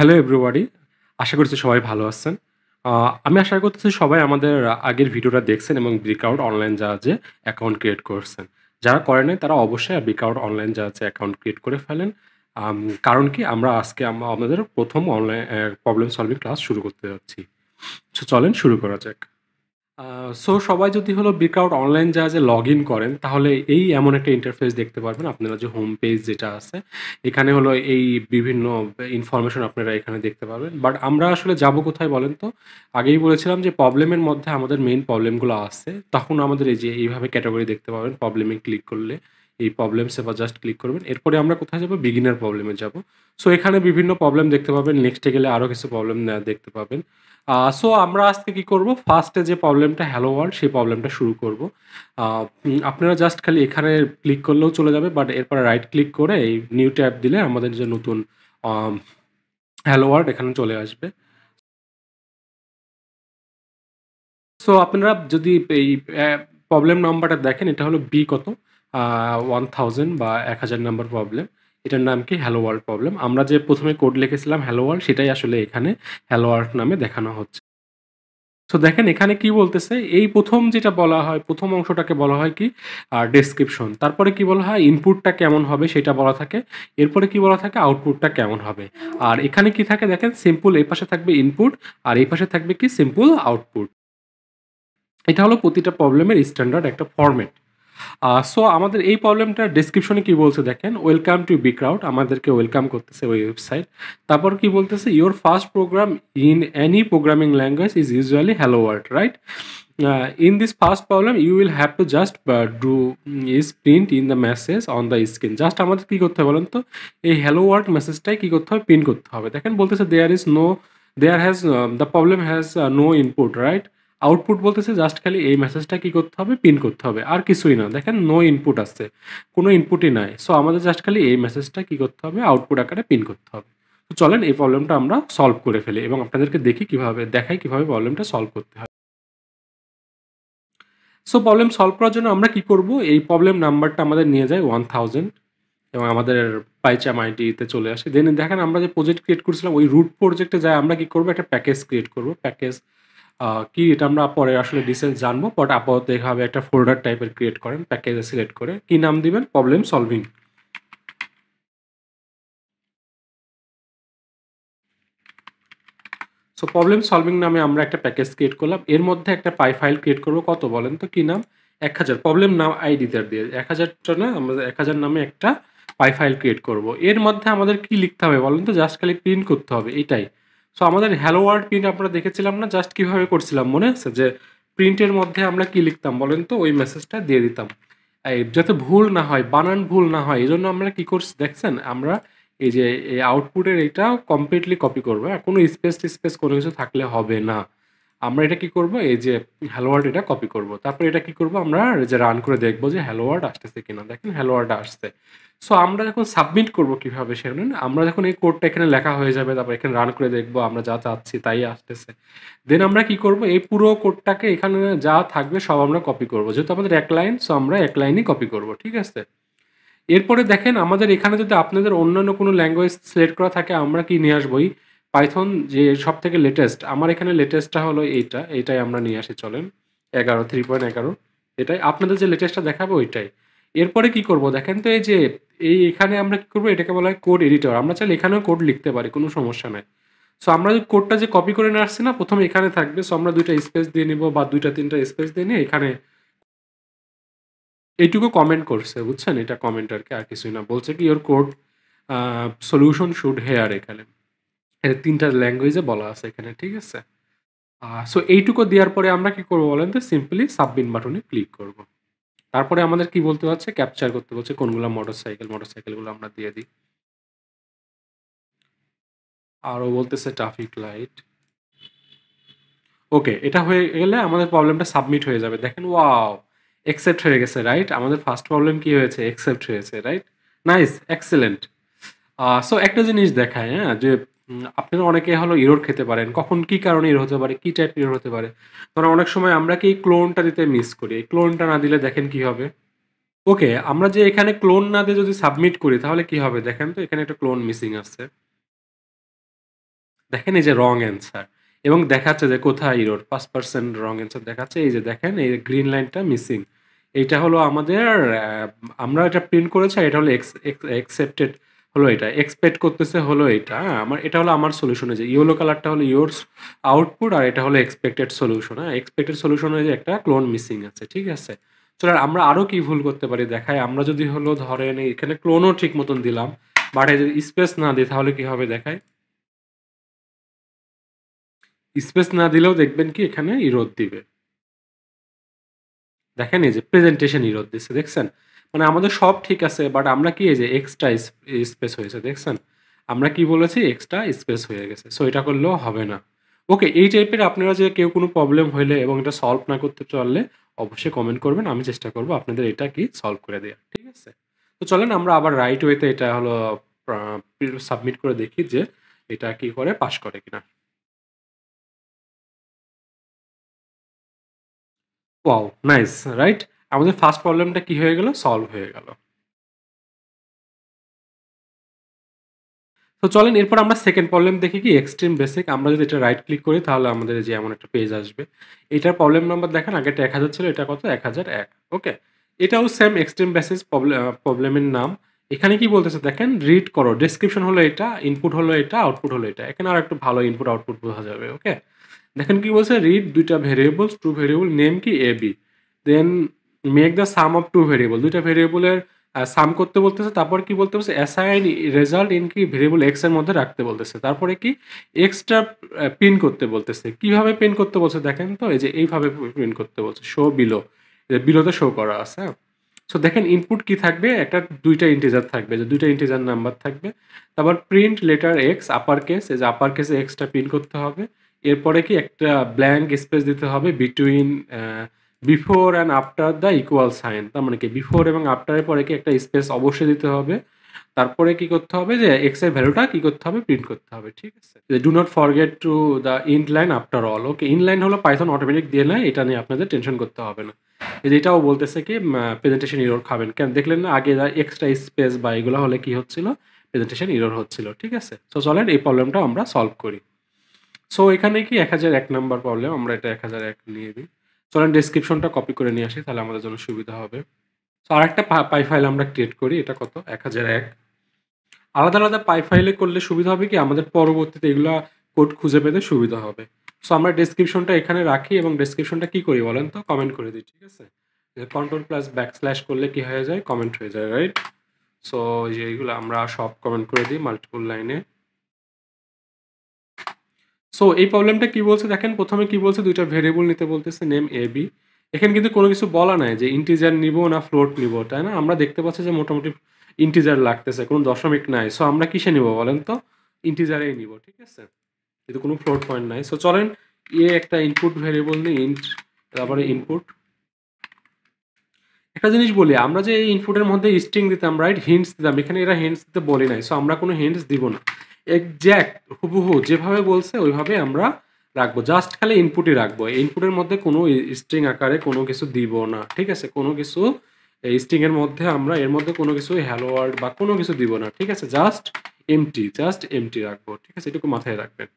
Hello everybody. আশা করছি সবাই ভালো আছেন। আ আমি আশা করতেছি সবাই আমাদের আগের ভিডিওটা দেখছেন এবং ব্রেকআউট অনলাইন জাহাজে অ্যাকাউন্ট ক্রিয়েট করছেন। যারা করেন নাই তারা অবশ্যই ব্রেকআউট অনলাইন জাহাজে অ্যাকাউন্ট ক্রিয়েট করে ফেলেন। কারণ কি আমরা আজকে আমাদের ১ম অনলাইন প্রবলেম সলভিং ক্লাস শুরু করতে যাচ্ছি। চলেন শুরু করা যাক। আ সো সবাই যদি হলো ব্রেকআউট অনলাইন জাহাজে লগইন করেন, তাহলে এই এমন একটা ইন্টারফেস দেখতে পারবেন। আপনারা যে হোম পেজ যেটা আছে, এখানে হলো এই বিভিন্ন ইনফরমেশন আপনারা এখানে দেখতে পারবেন। বাট আমরা আসলে যাবো কোথায় বলেন তো? আগেই বলেছিলাম যে প্রবলেমের মধ্যে আমাদের মেইন প্রবলেমগুলো আছে। তখন আমাদের এই যে এইভাবে ক্যাটেগরি দেখতে পাবেন। প্রবলেমে ক্লিক করলে এই প্রবলেমস এ বা জাস্ট ক্লিক করবেন। এরপরে আমরা কোথায় যাবো? বিগিনার প্রবলেমে যাবো। সো এখানে বিভিন্ন প্রবলেম দেখতে পাবেন। নেক্সট এ গেলে আরো কিছু প্রবলেম দেখতে পাবেন। সো আমরা আজকে কি করব? ফার্স্টে যে প্রবলেমটা হ্যালো ওয়ার্ল্ড সেই প্রবলেমটা শুরু করব। আ আপনারা জাস্ট খালি এখানে ক্লিক করলেও চলে যাবে। বাট এরপরে রাইট ক্লিক করে এই নিউ ট্যাব দিলে আমাদের যে নতুন আম হ্যালো ওয়ার্ল্ড এখানে চলে আসবে। সো আপনারা যদি এই প্রবলেম নাম্বারটা দেখেন, এটা হলো বি কত? আ 1000 বা 1000 নাম্বার প্রবলেম। এটার নাম কি? Hello world problem. আমরা যে ১ম এ কোড লিখেছিলাম হ্যালো ওয়ার্ল্ড, সেটাই আসলে এখানে হ্যালো ওয়ার্ল্ড নামে দেখানো হচ্ছে। সো দেখেন এখানে কি বলতেছে, এই ১ম যেটা বলা হয়, ১ম অংশটাকে বলা হয় কি? ডেসক্রিপশন। তারপরে কি বলা হয়? ইনপুটটা কেমন হবে সেটা বলা থাকে। এরপরে কি বলা থাকে? আউটপুটটা কেমন হবে। আর এখানে কি থাকে দেখেন, সিম্পল এই পাশে থাকবে ইনপুট আর এই পাশে থাকবে কি? Simple output. এটা হলো প্রতিটা প্রবলেমের স্ট্যান্ডার্ড একটা ফরম্যাট। সো আমাদের এই প্রবলেমটার ডেসক্রিপশনে কি বলছে দেখেন, ওয়েলকাম টু বিক্রাউড, আমাদেরকে ওয়েলকাম করতেছে ওই ওয়েবসাইট। তারপর কি বলতেছে, your first program in any programming language is usually hello world, right? In this first problem you will have to just do is print in the message on the screen. Just আমাদের কি করতে হবে বলেন তো? এই hello world মেসেজটাই কি করতে হবে? প্রিন্ট করতে হবে। দেখেন বলতেছে there is no, there has the problem has no input, right? Output বলতেছে জাস্ট খালি এই মেসেজটা কি করতে হবে? পিন করতে হবে। আর কিছুই না। দেখেন নো ইনপুট আছে। কোনো ইনপুটই নাই। সো আমাদের জাস্ট খালি এই মেসেজটা কি করতে হবে? আউটপুট আকারে পিন করতে হবে। তো চলেন এই প্রবলেমটা আমরা সলভ করে ফেলি এবং আপনাদেরকে দেখাই কিভাবে প্রবলেমটা সলভ করতে হয়। সো প্রবলেম সলভ করার জন্য আমরা কি করব? এই প্রবলেম নাম্বারটা আমাদের নিয়ে যায় 1000 এবং আমাদের পাইচাম আইডিতে চলে আসে। দেন দেখেন আমরা যে প্রজেক্ট ক্রিয়েট করছিলাম ওই রুট প্রজেক্টে যায়ে আমরা কি করব? একটা প্যাকেজ ক্রিয়েট করব। প্যাকেজ কি এটা আমরা পরে আসলে ডিটেইলস জানবো। বাট আপাতত এভাবে একটা ফোল্ডার টাইপের ক্রিয়েট করেন। প্যাকেজে সিলেক্ট করে কি নাম দিবেন? Problem solving. So problem solving নামে আমরা একটা প্যাকেজ ক্রিয়েট করলাম। এর মধ্যে একটা পাই ফাইল ক্রিয়েট করব। কত বলেন তো? কি নাম? ১০০০ প্রবলেম নাম আইডিটা দিয়ে ১০০০ টা না আমরা ১০০০ নামে একটা পাই ফাইল ক্রিয়েট করব। এর মধ্যে আমাদের কি লিখতে হবে বলেন তো? জাস্ট খালি প্রিন্ট করতে হবে এইটাই। সো আমাদের হ্যালো ওয়ার্ল্ড প্রিন্ট আপনারা দেখেছিলাম না? জাস্ট কিভাবে করছিলাম মনে আছে? যে প্রিন্টের মধ্যে আমরা কি লিখতাম বলেন তো? ওই মেসেজটা দিয়ে দিতাম। যাতে ভুল না হয়, বানান ভুল না হয় এজন্য আমরা কি করছি দেখছেন? আমরা এই যে এই আউটপুটের এটা কমপ্লিটলি কপি করব। হ্যাঁ? কোনো স্পেস কোনো কিছু থাকলে হবে না। আমরা এটা কি করব? এই যে হ্যালো ওয়ার্ল্ড এটা কপি করব। তারপরে এটা কি করব? আমরা যে রান করে দেখব যে হ্যালো ওয়ার্ল্ড আসতেছে কিনা। দেখেন হ্যালো ওয়ার্ল্ড আসছে। সো আমরা যখন সাবমিট করব কিভাবে শুনুন, আমরা যখন এই কোডটা এখানে লেখা হয়ে যাবে, তারপর এখানে রান করে দেখব আমরা যা চাচ্ছি তাই আসতেছে। দেন আমরা কি করব? এই পুরো কোডটাকে এখানে যা থাকবে সব আমরা কপি করব। যেহেতু আমাদের ১ লাইন, সো আমরা ১ লাইনই কপি করব। ঠিক আছে? এরপরে দেখেন আমাদের এখানে যদি আপনাদের অন্যান্য কোনো ল্যাঙ্গুয়েজ সিলেক্ট করা থাকে আমরা কি নিয়ে আসবো? পাইথন যে সবথেকে লেটেস্ট, আমার এখানে লেটেস্টটা হলো এইটা। এইটাই আমরা নিয়ে আসি চলেন। ১১ 3.11 এটাই। আপনাদের যে লেটেস্টটা দেখাবো ওইটাই। এরপরে কি করব দেখেন তো এই যে এখানে আমরা কি করব? এটাকে বলা হয় কোড এডিটর। আমরা চাইলে এখানেও কোড লিখতে পারি, কোনো সমস্যা নাই। সো আমরা যে কোডটা যে কপি করে নিয়ে আসছি না? ১ম এ এখানে থাকবে। সো আমরা ২ টা স্পেস দিয়ে নিব বা ২ টা ৩ টা স্পেস দিয়ে নিয়ে এখানে এইটুকু কমেন্ট করছে বুঝছেন? এটা কমেন্ট আরকি আর কিছুই না। বলছে কি your code a solution should here এখানে। ৩ টা ল্যাঙ্গুয়েজে বলা আছে এখানে, ঠিক আছে? সো এইটুকু দেওয়ার পরে আমরা কি করব বলেন তো? সিম্পলি সাবমিট বাটনে ক্লিক করব। তারপরে আমাদের কি বলতে হচ্ছে? ক্যাপচার করতে বলছে কোনগুলা মোটরসাইকেল গুলো আমরা দিয়ে দিই। আরো বলতেছে ট্রাফিক লাইট। ওকে, এটা হয়ে গেলে আমাদের প্রবলেমটা সাবমিট হয়ে যাবে। দেখেন ওয়াও! অ্যাকসেপ্ট হয়ে গেছে, রাইট? আমাদের ফার্স্ট প্রবলেম কি হয়েছে? অ্যাকসেপ্ট হয়েছে, রাইট? Nice, excellent. সো একটা জিনিস দেখায়, হ্যাঁ? যে আপনারা অনেকে হলো এরর খেতে পারেন। কখন কি কারণে এরর হতে পারে? কি টাইপের এরর হতে পারে? ধরেন অনেক সময় আমরা কি ক্লোনটা দিতে মিস করি। এই ক্লোনটা না দিলে দেখেন কি হবে? ওকে, আমরা যে এখানে ক্লোন না দিয়ে যদি সাবমিট করি তাহলে কি হবে দেখেন তো? এখানে একটা ক্লোন মিসিং আছে। দেখেন এই যে রং অ্যান্সার এবং দেখাচ্ছে যে কোথায় ইরর 5% রং অ্যান্সার দেখাচ্ছে। এই যে দেখেন এই গ্রিন লাইনটা মিসিং। এইটা হলো আমাদের আমরা এটা প্রিন্ট করেছি আর এটা হলো অ্যাকসেপ্টেড হলো এটা। এক্সপেক্ট করতেছে হলো এটা। হ্যাঁ? এটা হলো আমার সলিউশন এই যে ইয়েলো কালারটা হলো ইয়োরস আউটপুট আর এটা হলো এক্সপেক্টেড সলিউশন। হ্যাঁ? এক্সপেক্টেড সলিউশনে যে একটা ক্লোন মিসিং আছে। ঠিক আছে? চলেন আমরা আরো কি ভুল করতে পারি দেখাই। আমরা যদি হলো ধরেন এখানে ক্লোনও ঠিক মতন দিলাম বাট এই যদি স্পেস না দিই তাহলে কি হবে দেখাই। স্পেস না দিলেও দেখবেন কি এখানে ইরর দিবে। দেখেন এই যে প্রেজেন্টেশন ইরর দিচ্ছে দেখছেন? মানে আমাদের সব ঠিক আছে বাট আমরা কি এই যে এক্সট্রা স্পেস হয়েছে দেখছেন? আমরা কি বলেছি এক্সট্রা স্পেস হয়ে গেছে। সো এটা করলেও হবে না। ওকে এই টাইপের আপনারা যে কেউ কোনো প্রবলেম হইলে এবং এটা সলভ না করতে পারলে অবশ্যই কমেন্ট করবেন। আমি চেষ্টা করব আপনাদের এটা কি সলভ করে দেয়ার। ঠিক আছে? তো চলেন আমরা আবার রাইট ওয়েতে এটা হলো আ সাবমিট করে দেখি যে এটা কি করে পাস করে কিনা। ওয়াও! Nice, right? আমাদের ফার্স্ট প্রবলেমটা কি হয়ে গেল? সলভ হয়ে গেল। তো চলেন এরপর আমরা সেকেন্ড প্রবলেম দেখি কি এক্সট্রিম বেসিক। আমরা যদি এটা রাইট ক্লিক করি তাহলে আমাদের এই যে এমন একটা পেজ আসবে। এটার প্রবলেম নাম্বার দেখেন আগেরটা ১০০০ ছিল, এটা কত? ১০০১। ওকে? এটাও সেম এক্সট্রিম বেসিস প্রবলেমের নাম। এখানে কি বলতেছে দেখেন রিড করো। ডেসক্রিপশন হলো এটা, ইনপুট হলো এটা, আউটপুট হলো এটা। এখানে আরেকটু ভালো ইনপুট আউটপুট বোঝা যাবে। ওকে? দেখেন কি বলছে রিড ২ টা ভেরিয়েবলস, 2 ভেরিয়েবল নেম কি A B. Then make the sum of 2 variable. ২ টা ভেরিয়েবলের সাম করতে বলতেছে। তারপর কি বলতে বলছে অ্যাসাইন রেজাল্ট ইন কি ভেরিয়েবল এক্স এর মধ্যে রাখতে বলতেছে। তারপরে কি এক্সটা প্রিন্ট করতে বলতেছে। কিভাবে প্রিন্ট করতে বলছে দেখেন তো এই যে এইভাবে প্রিন্ট করতে বলছে। Show below. বিলোতে শো করা আছে। হ্যাঁ? সো দেখেন ইনপুট কি থাকবে? একটা ২ টা ইন্টিজার থাকবে। যে ২ টা ইন্টিজার নাম্বার থাকবে। তারপর print letter x upper case, এই যে আপার কেসে এক্সটা প্রিন্ট করতে হবে। এরপরে কি একটা ব্ল্যাঙ্ক স্পেস দিতে হবে between before and after the equal sign. তার মানে কি বিফোর এবং আফটারের পরে কি একটা স্পেস অবশ্যই দিতে হবে। তারপরে কি করতে হবে যে এক্স এর ভ্যালুটা কি করতে হবে? প্রিন্ট করতে হবে। ঠিক আছে? Do not forget to the ইন্ড line after all. Okay in line হলো পাইথন অটোমেটিক দিয়ে নেয়, এটা নিয়ে আপনাদের টেনশন করতে হবে না। এই যে এটাও বলতেছে কি প্রেজেন্টেশন এরর খাবেন। কেন দেখলেন না আগে এক্সট্রা স্পেস বা এগুলো হলে কি হচ্ছিল? প্রেজেন্টেশন এরর হচ্ছিল। ঠিক আছে? সো চলেন এই প্রবলেমটা আমরা সলভ করি। সো এখানে কি ১০০১ নাম্বার প্রবলেম। আমরা এটা ১০০১ নিয়ে নিই। চলেন ডেসক্রিপশনটা কপি করে নিয়ে আসি তাহলে আমাদের জন্য সুবিধা হবে। সো আরেকটা পাই ফাইল আমরা ক্রিয়েট করি। এটা কত? ১০০১। আলাদা, আলাদা পাই ফাইলে করলে সুবিধা হবে কি আমাদের পরবর্তীতে এগুলা কোড খুঁজে পেতে সুবিধা হবে। সো আমরা ডেসক্রিপশনটা এখানে রাখি এবং ডেসক্রিপশনটা কি করি বলেন তো? কমেন্ট করে দিই। ঠিক আছে? কন্ট্রোল প্লাস ব্যাকস্ল্যাশ করলে কি হয়ে যায়? কমেন্ট হয়ে যায়, রাইট? সো এই যে এইগুলো আমরা সব কমেন্ট করে দিই মাল্টিপল লাইনে। সো এই প্রবলেমটা কি বলছে দেখেন, ১ম এ কি বলছে ২ টা ভেরিয়েবল নিতে বলতেছে নেম ab। এখানে কিন্তু কোনো কিছু বলা নাই যে ইন্টিজার নিবো না ফ্লোট নিবো, তাই না? আমরা দেখতে পাচ্ছি যে মোটামুটি ইন্টিজার লাগতেছে, কোনো দশমিক নাই। সো আমরা কিসে নিবো বলেন তো? ইন্টিজারেই নিবো, ঠিক আছে? কিন্তু কোনো ফ্লোট পয়েন্ট নাই। সো চলেন একটা ইনপুট ভেরিয়েবল নিই ইন্ট, তারপরে ইনপুট। একটা জিনিস বলি, আমরা যে এই ইনপুটের মধ্যে স্ট্রিং দিতাম, রাইট? হিন্টস দিতাম। এখানে এরা হিন্টস দিতে বলি নাই। সো আমরা কোনো হিন্টস দিব না। এক্সাক্ট হুবহু যেভাবে বলছে ওইভাবে আমরা রাখবো। জাস্ট খালি ইনপুটই রাখবো। এই ইনপুটের মধ্যে কোনো স্ট্রিং আকারে কোনো কিছু দিব না। ঠিক আছে? কোনো কিছু এই স্ট্রিং এর মধ্যে আমরা এর মধ্যে কোনো কিছু হ্যালো ওয়ার্ল্ড বা কোনো কিছু দিব না। ঠিক আছে? জাস্ট এমটি রাখবো। ঠিক আছে? এটুকু মাথায় রাখবেন।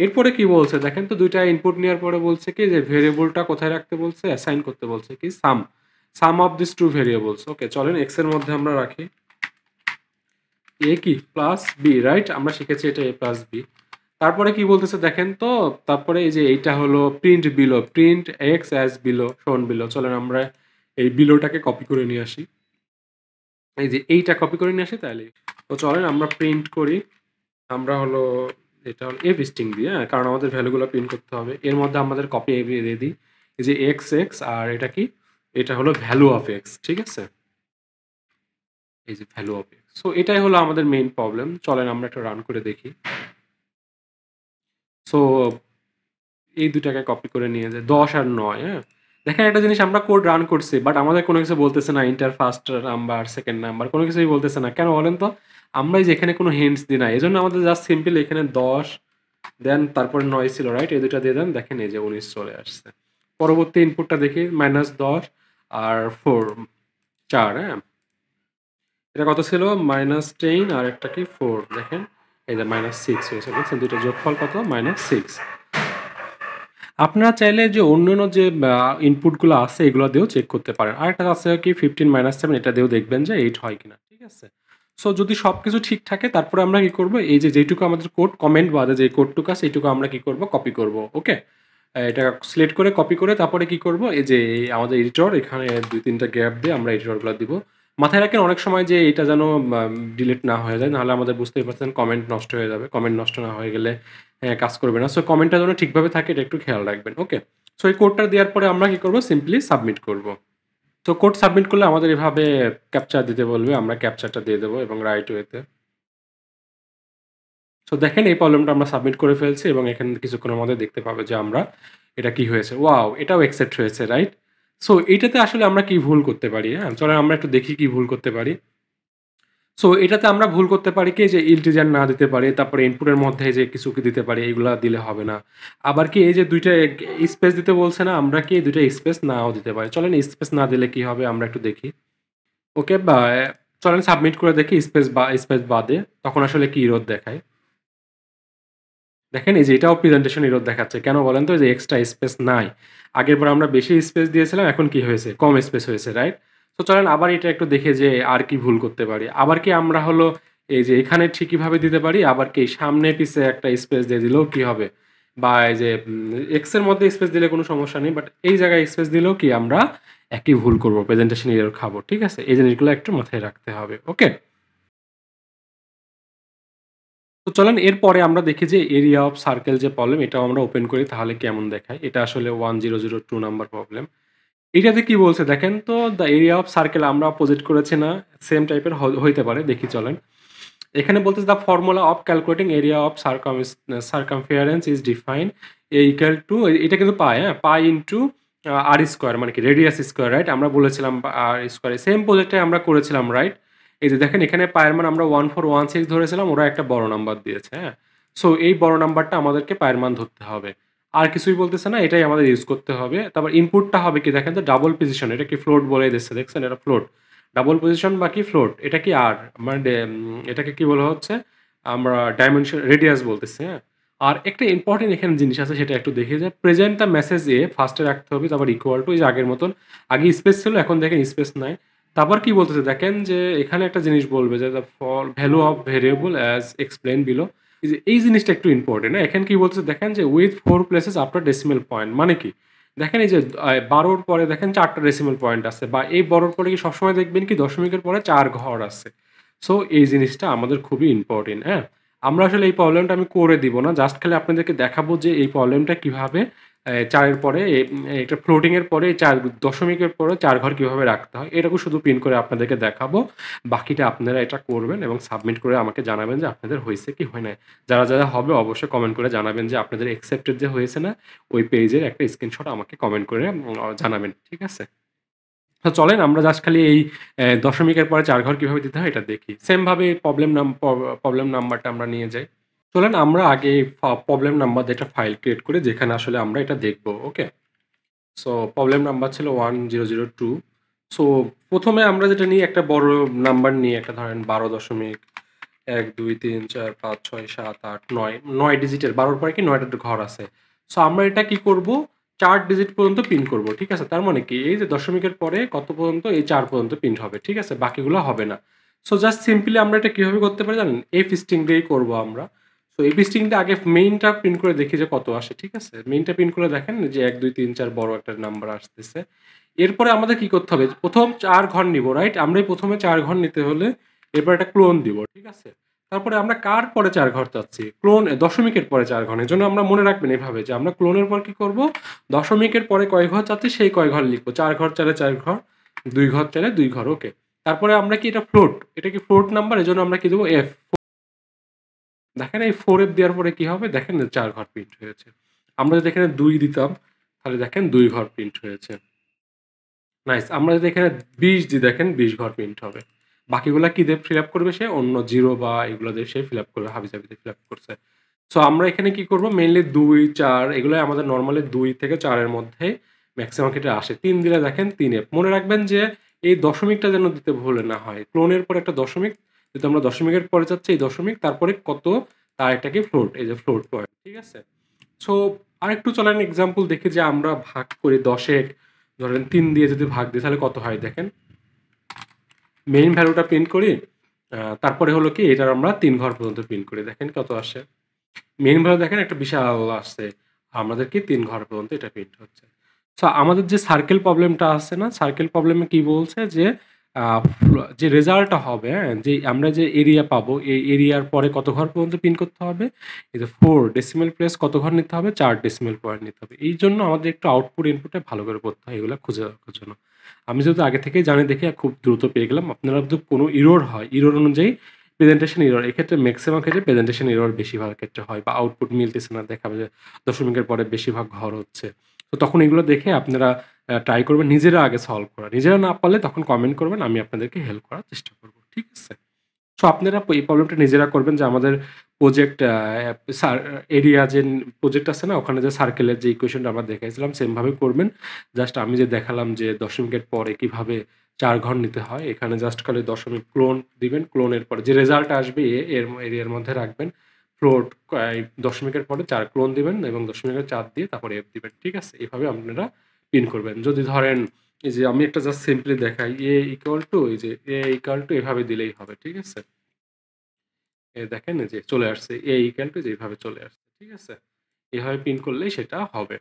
এরপরে কি বলছে দেখেন তো, ২ টা ইনপুট নেওয়ার পরে বলছে কি যে ভেরিয়েবলটা কোথায় রাখতে বলছে? অ্যাসাইন করতে বলছে কি সাম অফ দিস 2 ভেরিয়েবলস। ওকে চলেন এক্স এর মধ্যে আমরা রাখি এ কি প্লাস বি, রাইট? আমরা শিখেছি এটা এ প্লাস বি। তারপরে কি বলতেছে দেখেন তো, তারপরে এই যে এইটা হলো print below, print x as below, শোন বিলো। চলেন আমরা এই বিলোটাকে কপি করে নিয়ে আসি। এই যে এইটা কপি করে নিয়ে আসি তাহলে। তো চলেন আমরা প্রিন্ট করি। আমরা হলো এটা হলো এফ স্ট্রিং দিয়ে, হ্যাঁ? কারণ আমাদের ভ্যালুগুলো প্রিন্ট করতে হবে। এর মধ্যে আমাদের কপি দিয়ে দিই। এই যে এক্স আর এটা কি? এটা হলো ভ্যালু অফ এক্স, ঠিক আছে? এই যে ভ্যালু অফ এক্স। সো এটাই হলো আমাদের মেইন প্রবলেম। চলেন আমরা একটা রান করে দেখি। সো এই ২ টাকে কপি করে নিয়ে যায় ১০ আর ৯, হ্যাঁ? দেখেন একটা জিনিস আমরা কোড রান করছি বাট আমাদের কোনো কিছু বলতেছে না inter first number, second number কোনো কিছুই বলতেছে না। কেন বলেন তো? আমরা এই যে এখানে কোনো হিন্টস দিই নাই। এজন্য আমাদের জাস্ট সিম্পল এখানে ১০ দেন তারপরে ৯ ছিল, রাইট? এই ২ টা দিয়ে দেন। দেখেন এই যে ১৯ চলে আসছে। পরবর্তী ইনপুটটা দেখি -১০ আর ৪, হ্যাঁ? এটা কত ছিল? -10 আর একটা কি 4 দেখেন। এই যে -6 হয়েছে, বুঝছেন? দুইটা যোগফল কত? -6। আপনারা চাইলে যে অন্যান্য যে ইনপুটগুলো আছে এগুলো দিয়েও চেক করতে পারেন। আরেকটা আছে কি 15 - 7, এটা দিয়েও দেখবেন যে 8 হয় কিনা। ঠিক আছে? সো যদি সবকিছু ঠিক থাকে তারপরে আমরা কি করব? এই যে যেইটুকু আমাদের কোড কমেন্ট বাদে যে কোডটুকু আছে এইটুকু আমরা কি করব? কপি করব। ওকে? এটা সিলেক্ট করে কপি করে তারপরে কি করব? এই যে আমাদের এডিটর এখানে ২-৩ টা গ্যাপ দিয়ে আমরা এডিটরগুলো দিব। মাথায় রাখেন অনেক সময় যে এটা যেন ডিলিট না হয়ে যায়। নাহলে আমাদের বুঝতেই পারছেন কমেন্ট নষ্ট হয়ে যাবে। কমেন্ট নষ্ট না হয়ে গেলে কাজ করবে না। সো কমেন্টটা যেন ঠিকভাবে থাকে এটা একটু খেয়াল রাখবেন। ওকে? সো এই কোডটা দেওয়ার পরে আমরা কি করব? সিম্পলি সাবমিট করব। তো কোড সাবমিট করলে আমাদের এভাবে ক্যাপচা দিতে বলবে। আমরা ক্যাপচাটা দিয়ে দেব এবং রাইট ওয়েতে। সো দেখেন এই প্রবলেমটা আমরা সাবমিট করে ফেলছি এবং এখানে কিছুক্ষণের মধ্যে দেখতে পাবে যে আমরা এটা কি হয়েছে। ওয়াও! এটাও অ্যাকসেপ্ট হয়েছে, রাইট? সো এইটাতে আসলে আমরা কি ভুল করতে পারি, হ্যাঁ? চলেন আমরা একটু দেখি কি ভুল করতে পারি। সো এটাতে আমরা ভুল করতে পারি কি যে ইন্টিজার না দিতে পারি, তারপরে ইনপুটের মধ্যে যে কিছু কি দিতে পারি এগুলা দিলে হবে না। আবার কি এই যে ২ টা স্পেস দিতে বলছে না, আমরা কি ২ টা স্পেস নাও দিতে পারি। চলেন স্পেস না দিলে কি হবে আমরা একটু দেখি। ওকে বা চলেন সাবমিট করে দেখি স্পেস বাদে তখন আসলে কি এরর দেখায়। দেখেন এই যে এটাও প্রেজেন্টেশন এরর দেখাচ্ছে। কেন বলেন তো? এই যে এক্সট্রা স্পেস নাই। আগেরবার আমরা বেশি স্পেস দিয়েছিলাম, এখন কি হয়েছে? কম স্পেস হয়েছে, রাইট? তো চলেন আবার এটা একটু দেখি যে আর কি ভুল করতে পারি। আবার কি আমরা হলো এই যে এখানে ঠিকইভাবে দিতে পারি, আবার কি সামনে পিছে একটা স্পেস দিয়ে দিলেও কি হবে? বা এই যে এক্স এর মধ্যে স্পেস দিলে কোনো সমস্যা নেই। বাট এই জায়গায় স্পেস দিলেও কি আমরা একই ভুল করব। প্রেজেন্টেশন এরর খাবো। ঠিক আছে? এই জিনিসগুলো একটু মাথায় রাখতে হবে। ওকে? তো চলেন এরপরে আমরা দেখি যে এরিয়া অফ সার্কেল যে প্রবলেম এটাও আমরা ওপেন করি তাহলে কেমন দেখায়। এটা আসলে 1002 নাম্বার প্রবলেম। এটাতে কি বলছে দেখেন তো, দ্য এরিয়া অফ সার্কেল আমরা অপোজিট করেছি না, সেম টাইপের হইতে পারে। দেখি চলেন। এখানে বলতেছে the formula of calculating area of circumference is defined equal to, এটা কিন্তু পাই, হ্যাঁ? পাই ইনটু আর স্কয়ার মানে কি রেডিয়াস স্কয়ার, রাইট? আমরা বলেছিলাম আর স্কয়ার সেম প্রজেক্টে আমরা করেছিলাম, রাইট? এই যে দেখেন এখানে পায়ের মান আমরা 1416 ধরেছিলাম, ওরা একটা বড় নাম্বার দিয়েছে, হ্যাঁ? সো এই বড় নাম্বারটা আমাদেরকে পায়ের মান ধরতে হবে। আর কিছুই বলতেছে না, এটাই আমাদের ইউজ করতে হবে। তারপর ইনপুটটা হবে কি দেখেন তো, ডাবল পজিশন, এটা কি ফ্লোট বলে দিচ্ছে, দেখছেন? এটা ফ্লোট। ডাবল পজিশন বা কি ফ্লোট, এটা কি আর মানে এটাকে কি বলা হচ্ছে? আমরা ডাইমেনশন রেডিয়াস বলতেছি, হ্যাঁ? আর একটা ইম্পর্টেন্ট এখানে জিনিস আছে সেটা একটু দেখি যে প্রেজেন্ট দ্য মেসেজ এ ফার্স্টে রাখতে হবে, তারপর ইকুয়াল টু, এই যে আগের মতন। আগে স্পেস ছিল, এখন দেখেন স্পেস নাই। তারপর কি বলতেছে দেখেন যে এখানে একটা জিনিস বলবে যে the value of variable as explain below. এই জিনিসটা একটু ইম্পর্টেন্ট, হ্যাঁ? এখানে কি বলতেছে দেখেন যে with 4 places after decimal point, মানে কি? দেখেন এই যে ১২ র পরে দেখেন ৪ টা ডেসিমাল পয়েন্ট আছে, বা এই ১২ র পরে কি সবসময় দেখবেন কি দশমিকের পরে ৪ ঘর আছে। সো এই জিনিসটা আমাদের খুবই ইম্পর্টেন্ট, হ্যাঁ? আমরা আসলে এই প্রবলেমটা আমি করে দিব না। জাস্ট খালি আপনাদেরকে দেখাবো যে এই প্রবলেমটা কিভাবে ৪ এর পরে এটা ফ্লোটিং এর পরে ৪ দশমিকের পরে ৪ ঘর কিভাবে রাখতে হয় এটুকু শুধু প্রিন্ট করে আপনাদেরকে দেখাবো। বাকিটা আপনারা এটা করবেন এবং সাবমিট করে আমাকে জানাবেন যে আপনাদের হইছে কি হয় নাই। যারা হবে অবশ্যই কমেন্ট করে জানাবেন যে আপনাদের অ্যাকসেপ্টেড যে হয়েছে না, ওই পেজের একটা স্ক্রিনশট আমাকে কমেন্ট করে জানাবেন। ঠিক আছে? তো চলেন আমরা জাস্ট খালি এই দশমিকের পরে ৪ ঘর কিভাবে দিতে হয় এটা দেখি। সেম ভাবে প্রবলেম নাম্বারটা আমরা নিয়ে যাই। চলেন আমরা আগে প্রবলেম নাম্বার দিয়ে একটা ফাইল ক্রিয়েট করি যেখানে আসলে আমরা এটা দেখব। ওকে? সো প্রবলেম নাম্বার ছিল 1002। সো ১ম এ আমরা যেটা নিই একটা বড় নাম্বার নিয়ে, একটা ধরেন ১২.১, ২, ৩, ৪, ৫, ৬, ৭, ৮, ৯, ৯ ডিজিটের ১২ র পরে কি ৯ টা ঘর আছে। সো আমরা এটা কি করব? ৪ ডিজিট পর্যন্ত প্রিন্ট করব। ঠিক আছে? তার মানে কি এই যে দশমিকের পরে কত পর্যন্ত? এই ৪ পর্যন্ত প্রিন্ট হবে। ঠিক আছে? বাকিগুলো হবে না। সো জাস্ট সিম্পলি আমরা এটা কিভাবে করতে পারি জানেন? এফ স্ট্রিং দিয়েই করব আমরা। সো এফ স্ট্রিংটা আগে মেইনটা প্রিন্ট করে দেখি যে কত আসে। ঠিক আছে? মেইনটা প্রিন্ট করে দেখেন যে ১, ২, ৩, ৪ বড় একটা নাম্বার আসতেছে। এরপরে আমাদের কি করতে হবে? ১ম ৪ ঘর নিব, রাইট? আমরা ১ম এ ৪ ঘর নিতে হলে এরপর একটা ক্লোন দিব। ঠিক আছে? তারপরে আমরা কার পরে ৪ ঘর চাচ্ছি? দশমিকের পরে ৪ ঘর। এজন্য আমরা মনে রাখবেন এভাবে যে আমরা ক্লোনের পর কি করব? দশমিকের পরে কয় ঘর চাচ্ছি সেই কয় ঘর লিখব। ৪ ঘর চাইলে ৪ ঘর, ২ ঘর চাইলে ২ ঘর। ওকে। তারপরে আমরা কি এটা ফ্লোট। এটা কি ফ্লোট নাম্বার, এজন্য আমরা কি দেব? এফ। দেখেন এই 4F দেওয়ার পরে কি হবে? দেখেন ৪ ঘর প্রিন্ট হয়েছে। আমরা যদি এখানে ২ দিতাম তাহলে দেখেন ২ ঘর প্রিন্ট হয়েছে। নাইস। আমরা যদি এখানে ২০ দিই দেখেন ২০ ঘর প্রিন্ট হবে। বাকিগুলা কি দিয়ে ফিল আপ করবে সে? অন্য 0 বা এগুলো দিয়ে সে ফিল আপ করবে। হাবিজাবি দিয়ে ফিল আপ করছে। সো আমরা এখানে কি করব? মেইনলি ২, ৪ এগুলাই আমাদের নরমালি ২ থেকে ৪ এর মধ্যে মেক্সিমাম ক্ষেত্রে আসে। ৩ দিলে দেখেন ৩F। মনে রাখবেন যে এই দশমিকটা যেন দিতে ভুলে না হয়। ক্লোনের পরে একটা দশমিক, যেহেতু আমরা দশমিকের পরে যাচ্ছি, এই দশমিক তারপরে কত তার এটাকে ফ্লোট, এই যে ফ্লোট পয়েন্ট, ঠিক আছে। সো আরেকটু চলেন এক্সাম্পল দেখি যে আমরা ভাগ করি 10 ধরেন 3 দিয়ে যদি ভাগ দিই তাহলে কত হয় দেখেন। মেইন ভ্যালুটা প্রিন্ট করি, তারপরে হলো কি এটার আমরা 3 ঘর পর্যন্ত প্রিন্ট করি, দেখেন কত আসে। মেইন ভ্যালু দেখেন একটা বিশাল আসছে, আমাদেরকে 3 ঘর পর্যন্ত এটা প্রিন্ট হচ্ছে। সো আমাদের যে সার্কেল প্রবলেমটা আছে না, সার্কেল প্রবলেমে কি বলছে যে যে রেজাল্টটা হবে, হ্যাঁ, যে আমরা যে এরিয়া পাবো এই এরিয়ার পরে কত ঘর পর্যন্ত প্রিন্ট করতে হবে, এই যে 4 ডেসিমেল প্লেস কত ঘর নিতে হবে, 4 ডেসিমেল পয়েন্ট নিতে হবে। এই জন্য আমাদের একটু আউটপুট ইনপুটে ভালো করে পড়তে হয় এগুলো খুঁজে রাখার জন্য। আমি যেহেতু আগে থেকেই জানি দেখে খুব দ্রুত পেয়ে গেলাম। আপনারা যদি কোনো ইরর হয়, ইরর অনুযায়ী প্রেজেন্টেশন ইরর, এক্ষেত্রে ম্যাক্সিমাম ক্ষেত্রে প্রেজেন্টেশন ইরর বেশিরভাগ ক্ষেত্রে হয়, বা আউটপুট মিলতেছে না, দেখাবে যে দশমিকের পরে বেশিরভাগ ঘর হচ্ছে। তো তখন এগুলো দেখে আপনারা ট্রাই করবেন নিজেরা আগে সলভ করা। নিজেরা না পারলে তখন কমেন্ট করবেন, আমি আপনাদেরকে হেল্প করার চেষ্টা করব, ঠিক আছে। সো আপনারা এই প্রবলেমটা নিজেরা করবেন যে আমাদের প্রজেক্ট এরিয়া যে প্রজেক্ট আছে না, ওখানে যে সার্কেলের যে ইকুয়েশনটা আমরা দেখাইছিলাম সেমভাবে করবেন। জাস্ট আমি যে দেখালাম যে দশমিকের পরে কিভাবে 4 ঘর নিতে হয়, এখানে জাস্ট খালি দশমিক ক্লোন দিবেন, ক্লোনের পরে যে রেজাল্ট আসবে এর এরিয়ার মধ্যে রাখবেন, ফ্লোট দশমিকের পরে 4 ক্লোন দিবেন এবং দশমিকের 4 দিয়ে তারপরে এফ দিবেন, ঠিক আছে। এভাবে আপনারা পিন করবেন। যদি ধরেন এই যে আমি একটা জাস্ট সিম্পলি দেখাই, এ ইকুয়াল টু, এই যে এ ইকুয়াল টু এভাবে দিলেই হবে, ঠিক আছে। দেখেন এই যে চলে আসছে, এ ইকুয়াল টু যেভাবে চলে আসছে, ঠিক আছে। এভাবে প্রিন্ট করলেই সেটা হবে।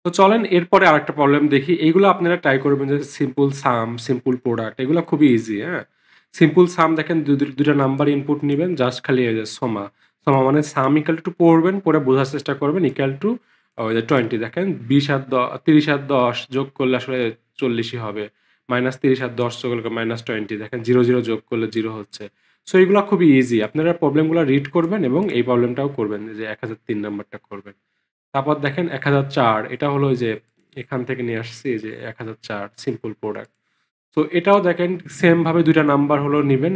তো চলেন এরপরে আরেকটা প্রবলেম দেখি। এইগুলো আপনারা ট্রাই করবেন যে সিম্পল সাম, সিম্পল প্রোডাক্ট, এগুলো খুবই ইজি, হ্যাঁ। সিম্পল সাম দেখেন দুইটা নাম্বার ইনপুট নিবেন, জাস্ট খালি এই যে সমা, সমা মানে সাম ইকুয়াল টু পড়বেন, পরে বোঝার চেষ্টা করবেন ইকুয়াল টু ওই যে 20 দেখেন 20 আর 30 আর 10 যোগ করলে আসলে 40ই হবে। -30 আর 10 যোগ করলে -20 দেখেন 0 0 যোগ করলে 0 হচ্ছে। সো এগুলো খুবই ইজি। আপনারা প্রবলেমগুলো রিড করবেন এবং এই প্রবলেমটাও করবেন যে 1003 নাম্বারটা করবেন। তারপর দেখেন 1004, এটা হলো ওই যে এখান থেকে নিয়ে আসছি যে 1004 সিম্পল প্রোডাক্ট। তো এটাও দেখেন সেম ভাবে 2টা নাম্বার হলো নিবেন,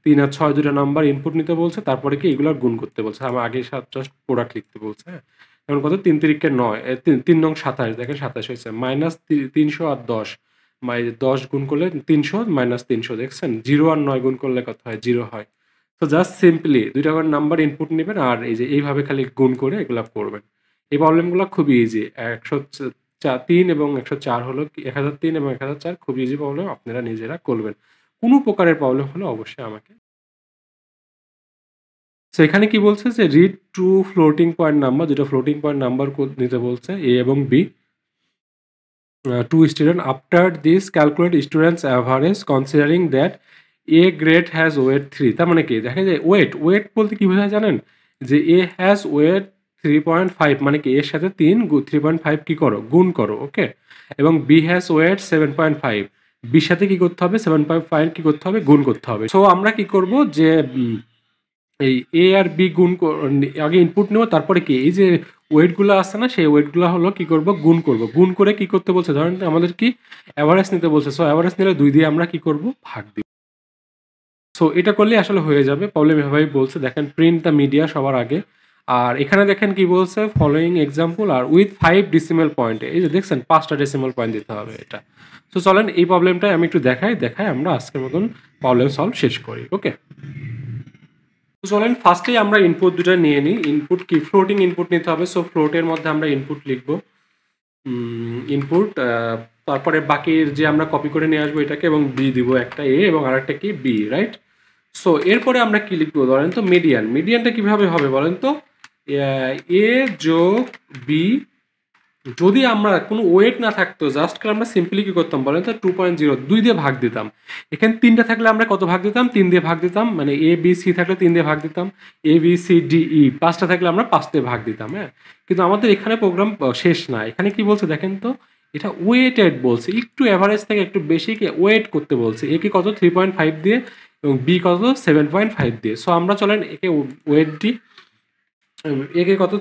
3 আর 6 2টা নাম্বার ইনপুট নিতে বলছে, তারপরে কি এগুলোর গুণ করতে বলছে। আমার আগে জাস্ট প্রোডাক্ট লিখতে বলছে, হ্যাঁ। এখন কত 3 তিরিকে 9, 3 নং 27 দেখেন 27 হয়েছে, -300 আর 10, 10 গুণ করলে 300 -300 দেখছেন, 0 আর 9 গুণ করলে কত হয়, 0 হয়। তো জাস্ট সিম্পলি 2টা করে নাম্বার ইনপুট নিবেন আর এই যে এইভাবে খালি গুণ করে এগুলা করবেন। এই প্রবলেমগুলো খুবই ইজি। 103 এবং 104 হলো 1003 এবং 1004 খুবই ইজি প্রবলেম, আপনারা নিজেরা করবেন। কোনো প্রকারের প্রবলেম হলে অবশ্যই আমাকে। সো এখানে কি বলছে যে read two floating point number, যেটা ফ্লোটিং পয়েন্ট নাম্বার নিতে বলছে এ এবং B. Two students. After this, calculate students' average considering that A grade has weight 3. তার মানে কি দেখেন যে ওয়েট বলতে কি বোঝায় জানেন? যে A has weight 3.5 মানে কি এর সাথে 3.5 কি করো? গুণ করো, ওকে? এবং B has weight 7.5, B র সাথে কি করতে হবে? 7.5 কি করতে হবে? গুণ করতে হবে। সো আমরা কি করব যে এই A আর B গুণ আগে ইনপুট নেব, তারপরে কি এই যে ওয়েট গুলো আছে না, সেই ওয়েট গুলো হলো কি করব? গুণ করব। গুণ করে কি করতে বলছে? ধরেন আমাদের কি এভারেজ নিতে বলছে। সো এভারেজ নিলে 2 দিয়ে আমরা কি করব? ভাগ দিব। সো এটা করলেই আসলে হয়ে যাবে। প্রবলেম এভাবেই বলছে। দেখেন প্রিন্ট দ্য মিডিয়া সবার আগে। আর এখানে দেখেন কি বলছে, ফলোইং এক্সাম্পল আর উইথ 5 ডেসিমাল পয়েন্ট। এই যে দেখছেন 5টা ডেসিমাল পয়েন্ট দিতে হবে এটা। সো চলেন এই প্রবলেমটা আমি একটু দেখাই আমরা আজকের মতন প্রবলেম সলভ শেষ করি। ওকে? চলেন ফার্স্টেই আমরা ইনপুট দুটো নিয়ে নিই। ইনপুট কি? ফ্লোটিং ইনপুট নিতে হবে। সো ফ্লোটের মধ্যে আমরা ইনপুট লিখব। ইনপুট, তারপরে বাকির যে আমরা কপি করে নিয়ে আসবো এটাকে, এবং বি দিব, একটা এ এবং আরেকটা কি বি, রাইট? সো এরপরে আমরা কি লিখবো বলেন তো? মিডিয়ানটা কিভাবে হবে বলেন তো? এ যোগ বি, যদি আমরা কোনো ওয়েট না থাকতো, জাস্ট আমরা সিম্পলি কি করতাম বলেন তো? 2.0 2 দিয়ে ভাগ দিতাম। এখানে 3টা থাকলে আমরা কত ভাগ দিতাম? 3 দিয়ে ভাগ দিতাম। মানে এ বি সি থাকলে 3 দিয়ে ভাগ দিতাম, A B C D E 5টা থাকলে আমরা 5 দিয়ে ভাগ দিতাম, হ্যাঁ। কিন্তু আমাদের এখানে প্রোগ্রাম শেষ না। এখানে কি বলছে দেখেন তো? এটা ওয়েটেড বলছে, একটু এভারেজ থেকে একটু বেশি কি ওয়েট করতে বলছে। এ কি কত? 3.5 দিয়ে এবং বি কত? 7.5 দিয়ে। সো আমরা চলেন একে ওয়েট দিই। একে কত?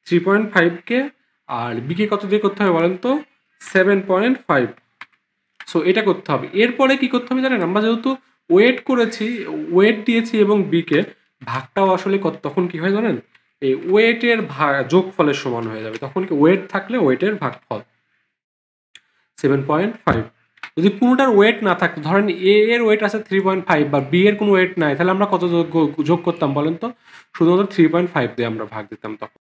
3.5 কে, আর বি কে কত দিয়ে করতে হবে বলেন তো? 7.5। সো এটা করতে হবে। এরপরে কি করতে হবে জানেন? আমরা যেহেতু ওয়েট করেছি, ওয়েট দিয়েছি এবং বি কে, ভাগটাও আসলে তখন কি হয় জানেন? এই ওয়েটের যোগফলের সমান হয়ে যাবে। তখন কি ওয়েট থাকলে ওয়েটের ভাগফল 7.5। যদি কোনোটার ওয়েট না থাকতো, ধরেন এ এর ওয়েট আছে 3.5 বা বি এর কোনো ওয়েট নাই, তাহলে আমরা কত যোগ করতাম বলেন তো? শুধুমাত্র 3.5 দিয়ে আমরা ভাগ দিতাম তখন।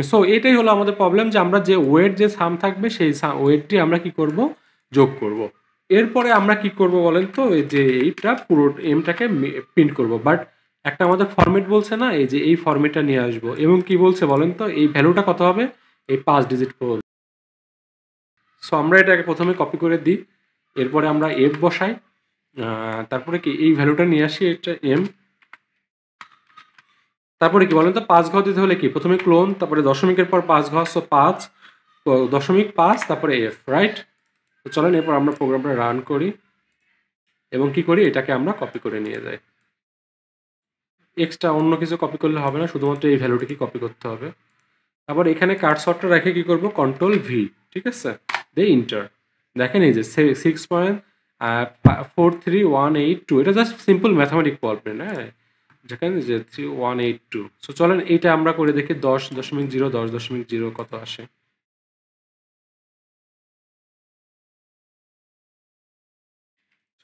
সো এটাই হলো আমাদের প্রবলেম, যে আমরা যে ওয়েট যে সাম থাকবে সেই ওয়েটটি আমরা কি করব, যোগ করব। এরপরে আমরা কি করব বলেন তো, এই যে এইটা পুরো এমটাকে প্রিন্ট করব, বাট একটা আমাদের ফরম্যাট বলছে না, এই যে এই ফরম্যাটটা নিয়ে আসবো, এবং কি বলছে বলেন তো, এই ভ্যালুটা কত হবে, এই 5 ডিজিট। সো আমরা এটাকে প্রথমে কপি করে দিই, এরপরে আমরা এফ বসাই, তারপরে কি এই ভ্যালুটা নিয়ে আসি, এটা এম, তারপরে কি বলেন তো 5 ঘর দিতে হলে কি প্রথমে ক্লোন, তারপরে দশমিকের পর 5 ঘর, সো 5.5 তারপরে এফ, রাইট? তো চলেন এরপর আমরা প্রোগ্রামটা রান করি এবং কি করি, এটাকে আমরা কপি করে নিয়ে যাই। এক্সট্রা অন্য কিছু কপি করলে হবে না, শুধুমাত্র এই ভ্যালুটিকে কপি করতে হবে। আবার এখানে কার্সরটা রেখে কি করব, কন্ট্রোল ভি, ঠিক আছে, দিয়ে ইন্টার। দেখেন এই যে 6.43182, এটা জাস্ট সিম্পল ম্যাথামেটিক প্রবলেম, হ্যাঁ, দেখেন যে 3182। সো চলেন এইটা আমরা করে দেখি 10.0 কত আসে।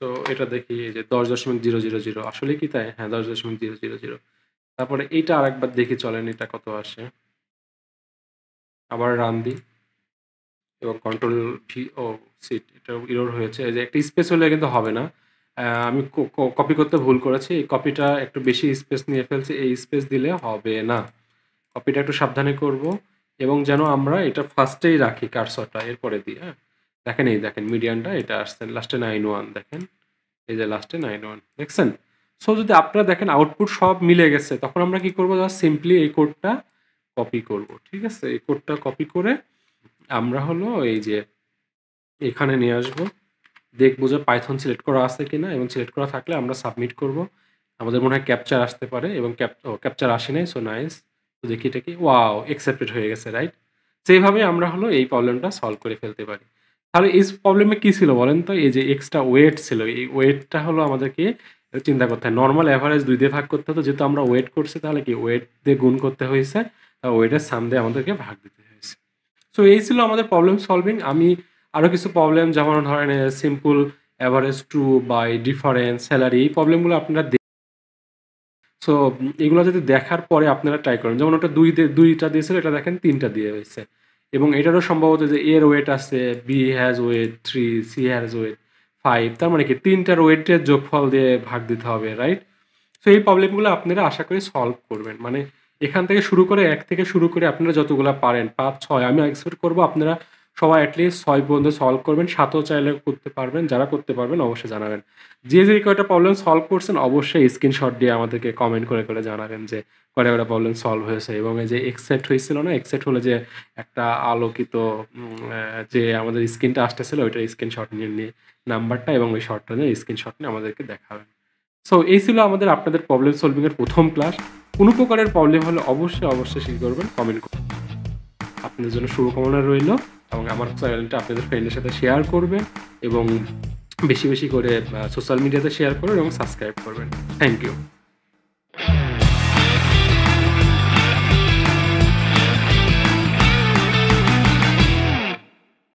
তো এটা দেখি, এই যে 10.000 আসলে কি তাই? হ্যাঁ, 10.000। তারপরে এইটা আরেকবার দেখি, চলেন এটা কত আসে। আবার রান দিই এবং কন্ট্রোল ভি, ও সিট, এটা ইরর হয়েছে। এই যে একটা স্পেস হলে কিন্তু হবে না। আমি কপি করতে ভুল করেছি, এই কপিটা একটু বেশি স্পেস নিয়ে ফেলছি, এই স্পেস দিলে হবে না। কপিটা একটু সাবধানে করব এবং যেন আমরা এটা ফার্স্টেই রাখি কার্সরটা, এরপরে দিই, হ্যাঁ। দেখেন এই দেখেন মিডিয়ানটা এটা আসছে লাস্টে 91, দেখেন এই যে লাস্টে 91, দেখছেন? সো যদি আপনারা দেখেন আউটপুট সব মিলে গেছে, তখন আমরা কি করবো, জাস্ট সিম্পলি এই কোডটা কপি করব, ঠিক আছে? এই কোডটা কপি করে আমরা হলো এই যে এখানে নিয়ে আসবো, দেখবো যে পাইথন সিলেক্ট করা আছে কিনা, এবং সিলেক্ট করা থাকলে আমরা সাবমিট করব। আমাদের মনে হয় ক্যাপচার আসতে পারে, এবং ক্যাপচার আসে নাই, সো নাইস। তো দেখি এটা কি, ওয়াও, অ্যাকসেপ্টেড হয়ে গেছে, রাইট? সেইভাবে আমরা হলো এই প্রবলেমটা সলভ করে ফেলতে পারি। তাহলে এই প্রবলেমে কি ছিল বলেন তো, এই যে এক্সট্রা ওয়েট ছিল, এই ওয়েটটা হলো আমাদেরকে চিন্তা করতে হয়। নর্মাল অ্যাভারেজ 2 দিয়ে ভাগ করতে হতো, যেহেতু আমরা ওয়েট করছি তাহলে কি ওয়েট দিয়ে গুণ করতে হয়েছে, ওয়েটের সাম দিয়ে আমাদেরকে ভাগ দিতে হয়েছে। সো এই ছিল আমাদের প্রবলেম সলভিং। আমি আরও কিছু প্রবলেম, যেমন ধরেন simple average true by difference salary, এই প্রবলেমগুলো আপনারা সো এগুলো যদি দেখার পরে আপনারা ট্রাই করেন, যেমন ওটা দুইটা দিয়েছিল, এটা দেখেন 3টা দিয়ে হয়েছে, এবং এটারও সম্ভবত যে এর ওয়েট আছে, B has weight 3, C has weight 5, তার মানে কি 3টার ওয়েটের যোগফল দিয়ে ভাগ দিতে হবে, রাইট? সো এই প্রবলেমগুলো আপনারা আশা করি সলভ করবেন, মানে এখান থেকে শুরু করে 1 থেকে শুরু করে আপনারা যতগুলো পারেন 5, 6, আমি এক্সপেক্ট করবো আপনারা সবাই অ্যাটলিস্ট 6 পর্যন্ত সলভ করবেন। 7ও চাইলে করতে পারবেন, যারা করতে পারবেন অবশ্যই জানাবেন। যে কয়টা প্রবলেম সলভ করছেন অবশ্যই স্ক্রিনশট দিয়ে আমাদেরকে কমেন্ট করে জানাবেন যে কয়টা প্রবলেম সলভ হয়েছে, এবং এই যে অ্যাকসেপ্ট হয়েছিল না, অ্যাকসেপ্ট হলে যে একটা আলোকিত যে আমাদের স্ক্রিনটা আসতেছিল, ওইটার স্ক্রিনশট নিয়ে নাম্বারটা এবং ওই শটটা নিয়ে স্ক্রিনশট নিয়ে আমাদেরকে দেখাবেন। সো এই ছিল আমাদের আপনাদের প্রবলেম সলভিং এর প্রথম ক্লাস। কোনো প্রকারের প্রবলেম হলে অবশ্যই কি করবেন, কমেন্ট করবেন। আপনাদের জন্য শুভকামনা রইল, এবং আমার চ্যানেলটা আপনাদের ফ্রেন্ডের সাথে শেয়ার করবেন, এবং বেশি করে সোশ্যাল মিডিয়াতে শেয়ার করবেন এবং সাবস্ক্রাইব করবেন। Thank you.